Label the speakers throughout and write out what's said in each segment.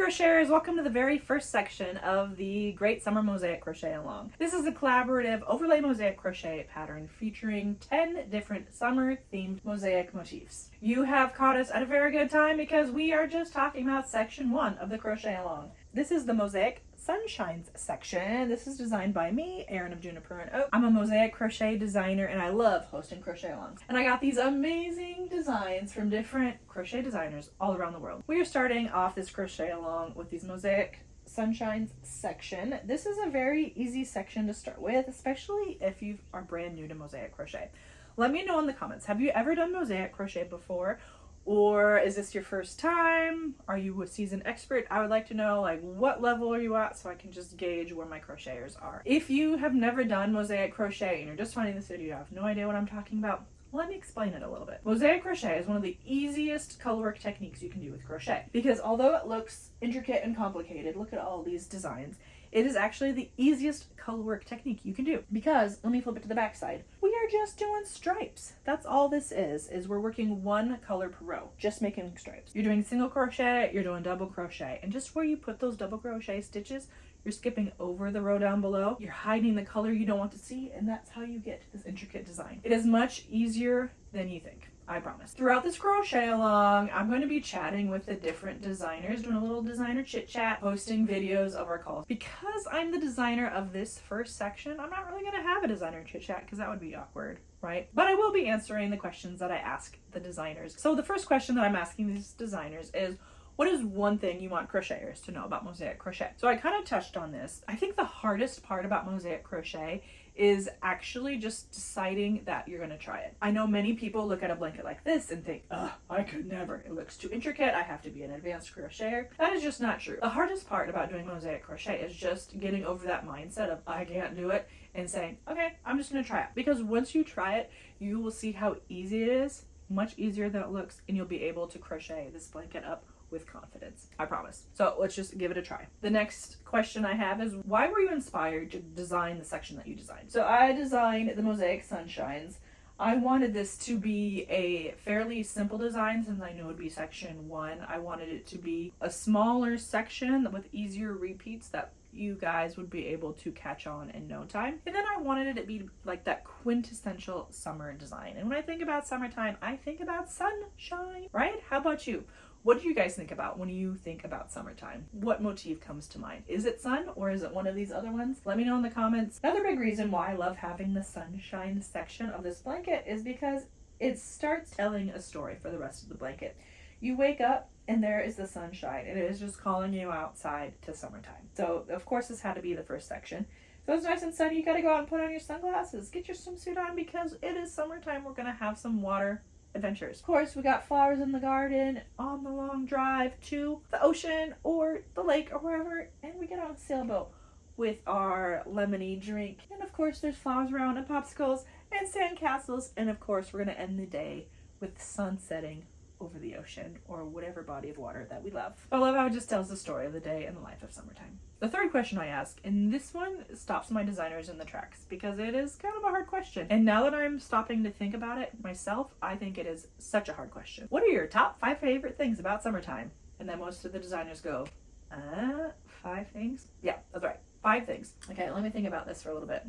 Speaker 1: crocheters, welcome to the very first section of the Great Summer Mosaic Crochet-Along. This is a collaborative overlay mosaic crochet pattern featuring 10 different summer-themed mosaic motifs. You have caught us at a very good time because we are just talking about section 1 of the Crochet-Along. This is the Mosaic Sunshines section. This is designed by me, Erin of Juniper and Oak. I'm a mosaic crochet designer and I love hosting crochet-alongs. And I got these amazing designs from different crochet designers all around the world. We are starting off this crochet-along with these Mosaic Sunshines section. This is a very easy section to start with, especially if you are brand new to mosaic crochet. Let me know in the comments, have you ever done mosaic crochet before? Or is this your first time? Are you a seasoned expert? I would like to know, like, what level are you at so I can just gauge where my crocheters are. If you have never done mosaic crochet and you're just finding this video, you have no idea what I'm talking about, let me explain it a little bit. Mosaic crochet is one of the easiest colorwork techniques you can do with crochet because although it looks intricate and complicated, look at all these designs, it is actually the easiest colorwork technique you can do because, let me flip it to the back side, we are just doing stripes. That's all this is we're working one color per row, just making stripes. You're doing single crochet, you're doing double crochet, and just where you put those double crochet stitches, you're skipping over the row down below, you're hiding the color you don't want to see, and that's how you get this intricate design. It is much easier than you think. I promise. Throughout this crochet along, I'm going to be chatting with the different designers, doing a little designer chit chat, posting videos of our calls. Because I'm the designer of this first section, I'm not really going to have a designer chit chat because that would be awkward, right? But I will be answering the questions that I ask the designers. So the first question that I'm asking these designers is, what is one thing you want crocheters to know about mosaic crochet? So I kind of touched on this. I think the hardest part about mosaic crochet is actually just deciding that you're going to try it. I know many people look at a blanket like this and think, ugh, I could never. It looks too intricate. I have to be an advanced crocheter. That is just not true. The hardest part about doing mosaic crochet is just getting over that mindset of I can't do it and saying, okay, I'm just going to try it. Because once you try it, you will see how easy it is, much easier than it looks, and you'll be able to crochet this blanket up with confidence. I promise. So let's just give it a try. The next question I have is, why were you inspired to design the section that you designed? So I designed the Mosaic Sunshines. I wanted this to be a fairly simple design since I knew it would be section 1. I wanted it to be a smaller section with easier repeats that you guys would be able to catch on in no time. And then I wanted it to be like that quintessential summer design. And when I think about summertime, I think about sunshine, right? How about you? What do you guys think about when you think about summertime? What motif comes to mind? Is it sun or is it one of these other ones? Let me know in the comments. Another big reason why I love having the sunshine section of this blanket is because it starts telling a story for the rest of the blanket. You wake up and there is the sunshine and it is just calling you outside to summertime. So of course this had to be the first section. So it's nice and sunny. You gotta go out and put on your sunglasses. Get your swimsuit on because it is summertime. We're gonna have some water adventures. Of course, we got flowers in the garden, on the long drive to the ocean or the lake or wherever, and we get on a sailboat with our lemony drink. And of course, there's flowers around and popsicles and sand castles. And of course, we're going to end the day with the sun setting over the ocean or whatever body of water that we love. I love how it just tells the story of the day and the life of summertime. The third question I ask, and this one stops my designers in the tracks because it is kind of a hard question. And now that I'm stopping to think about it myself, I think it is such a hard question. What are your top 5 favorite things about summertime? And then most of the designers go, 5 things? Yeah, that's right. 5 things. Okay, let me think about this for a little bit.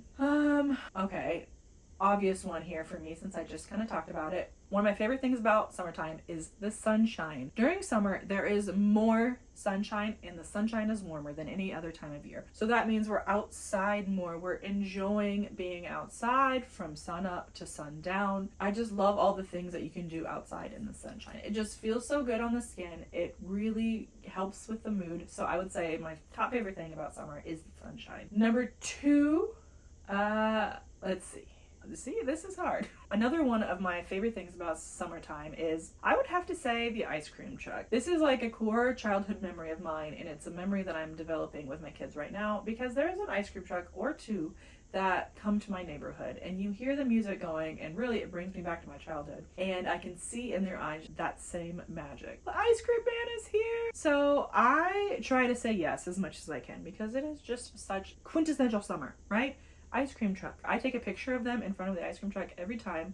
Speaker 1: Okay. Obvious one here for me since I just kind of talked about it. One of my favorite things about summertime is the sunshine. During summer, there is more sunshine and the sunshine is warmer than any other time of year. So that means we're outside more. We're enjoying being outside from sun up to sundown. I just love all the things that you can do outside in the sunshine. It just feels so good on the skin. It really helps with the mood. So I would say my top favorite thing about summer is the sunshine. Number 2, let's see. See, this is hard. Another one of my favorite things about summertime is, I would have to say, the ice cream truck. This is like a core childhood memory of mine, and it's a memory that I'm developing with my kids right now because there is an ice cream truck or two that come to my neighborhood and you hear the music going and really it brings me back to my childhood and I can see in their eyes that same magic. The ice cream man is here. So I try to say yes as much as I can because it is just such quintessential summer, right? Ice cream truck. I take a picture of them in front of the ice cream truck every time,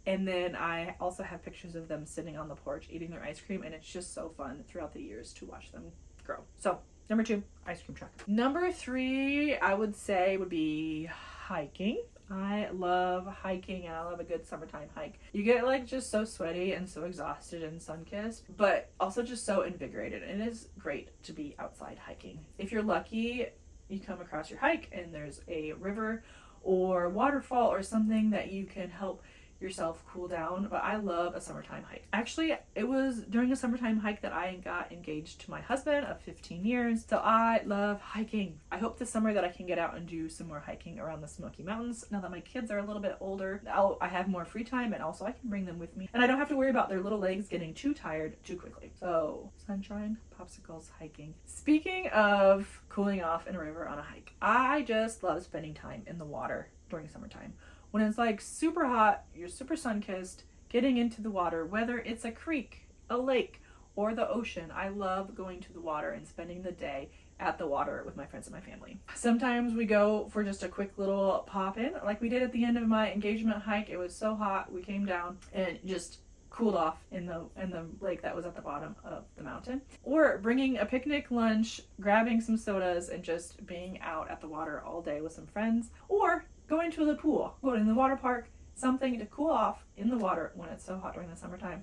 Speaker 1: and then I also have pictures of them sitting on the porch eating their ice cream, and it's just so fun throughout the years to watch them grow. So number 2, ice cream truck. Number 3, I would say would be hiking. I love hiking and I love a good summertime hike. You get like just so sweaty and so exhausted and sun-kissed, but also just so invigorated. And it is great to be outside hiking. If you're lucky, you come across your hike and there's a river or waterfall or something that you can help yourself cool down. But I love a summertime hike. Actually, it was during a summertime hike that I got engaged to my husband of 15 years. So I love hiking. I hope this summer that I can get out and do some more hiking around the Smoky Mountains. Now that my kids are a little bit older, I have more free time, and also I can bring them with me. And I don't have to worry about their little legs getting too tired too quickly. So sunshine, popsicles, hiking. Speaking of cooling off in a river on a hike, I just love spending time in the water during summertime. When it's like super hot, you're super sun-kissed, getting into the water, whether it's a creek, a lake, or the ocean. I love going to the water and spending the day at the water with my friends and my family. Sometimes we go for just a quick little pop in, like we did at the end of my engagement hike. It was so hot, we came down and just cooled off in the lake that was at the bottom of the mountain. Or bringing a picnic lunch, grabbing some sodas, and just being out at the water all day with some friends. Or going to the pool, going to the water park, something to cool off in the water when it's so hot during the summertime.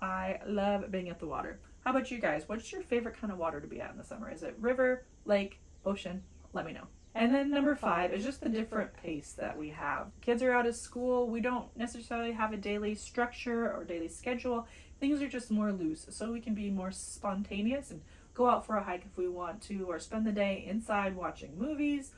Speaker 1: I love being at the water. How about you guys? What's your favorite kind of water to be at in the summer? Is it river, lake, ocean? Let me know. And then number 5 is just the different pace that we have. Kids are out of school. We don't necessarily have a daily structure or daily schedule. Things are just more loose, so we can be more spontaneous and go out for a hike if we want to, or spend the day inside watching movies.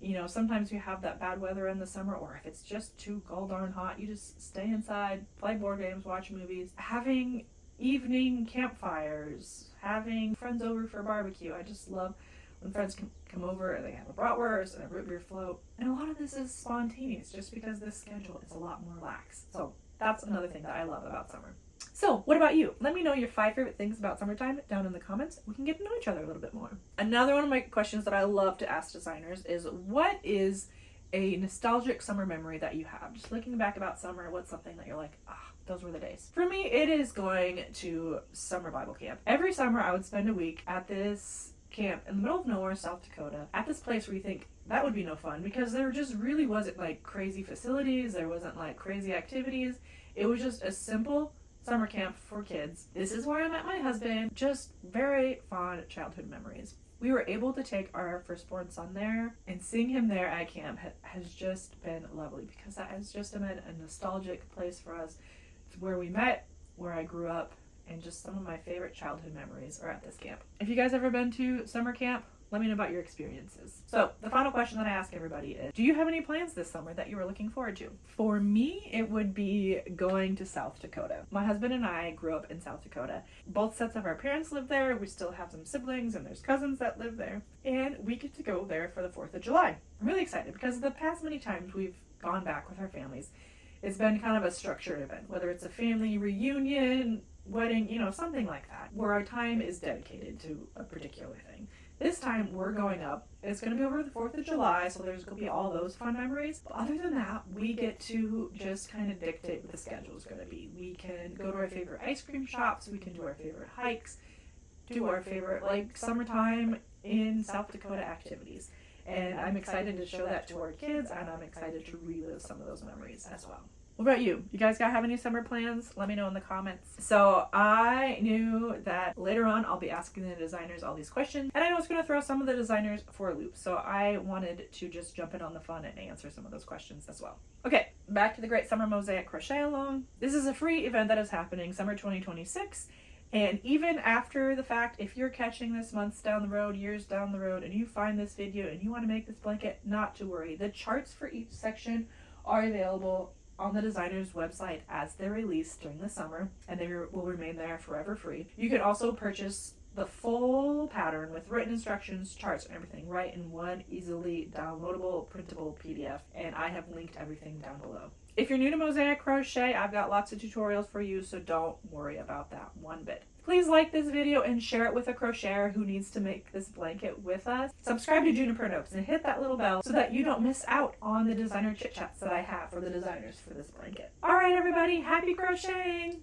Speaker 1: You know, sometimes you have that bad weather in the summer, or if it's just too darn hot, you just stay inside, play board games, watch movies. Having evening campfires, having friends over for barbecue. I just love when friends can come over and they have a bratwurst and a root beer float. And a lot of this is spontaneous just because this schedule is a lot more lax. So that's another thing that I love about summer. So what about you? Let me know your 5 favorite things about summertime down in the comments. We can get to know each other a little bit more. Another one of my questions that I love to ask designers is, what is a nostalgic summer memory that you have? Just looking back about summer, what's something that you're like, those were the days? For me, it is going to summer Bible camp. Every summer I would spend a week at this camp in the middle of nowhere, South Dakota, at this place where you think that would be no fun, because there just really wasn't like crazy facilities, there wasn't like crazy activities. It was just a simple summer camp for kids. This is where I met my husband. Just very fond childhood memories. We were able to take our firstborn son there, and seeing him there at camp has just been lovely, because that has just been a nostalgic place for us. It's where we met, where I grew up, and just some of my favorite childhood memories are at this camp. If you guys ever been to summer camp, let me know about your experiences. So the final question that I ask everybody is, do you have any plans this summer that you are looking forward to? For me, it would be going to South Dakota. My husband and I grew up in South Dakota. Both sets of our parents live there. We still have some siblings, and there's cousins that live there. And we get to go there for the 4th of July. I'm really excited because the past many times we've gone back with our families, it's been kind of a structured event, whether it's a family reunion, wedding, something like that, where our time is dedicated to a particular thing. This time we're going up. It's going to be over the 4th of July, so there's going to be all those fun memories. But other than that, we get to just kind of dictate what the schedule is going to be. We can go to our favorite ice cream shops. We can do our favorite hikes, do our favorite summertime in South Dakota activities. And I'm excited to show that to our kids, and I'm excited to relive some of those memories as well. What about you? You guys have any summer plans? Let me know in the comments. So I knew that later on I'll be asking the designers all these questions, and I know it's going to throw some of the designers for a loop. So I wanted to just jump in on the fun and answer some of those questions as well. Okay, back to the Great Summer Mosaic Crochet-Along. This is a free event that is happening summer 2026. And even after the fact, if you're catching this months down the road, years down the road, and you find this video and you want to make this blanket, not to worry. The charts for each section are available on the designer's website as they're released during the summer, and they will remain there forever free. You can also purchase the full pattern with written instructions, charts, and everything right in one easily downloadable, printable PDF, and I have linked everything down below. If you're new to Mosaic Crochet, I've got lots of tutorials for you, so don't worry about that one bit. Please like this video and share it with a crocheter who needs to make this blanket with us. Subscribe to Juniper Notes and hit that little bell so that you don't miss out on the designer chit chats that I have for the designers for this blanket. All right, everybody, happy crocheting!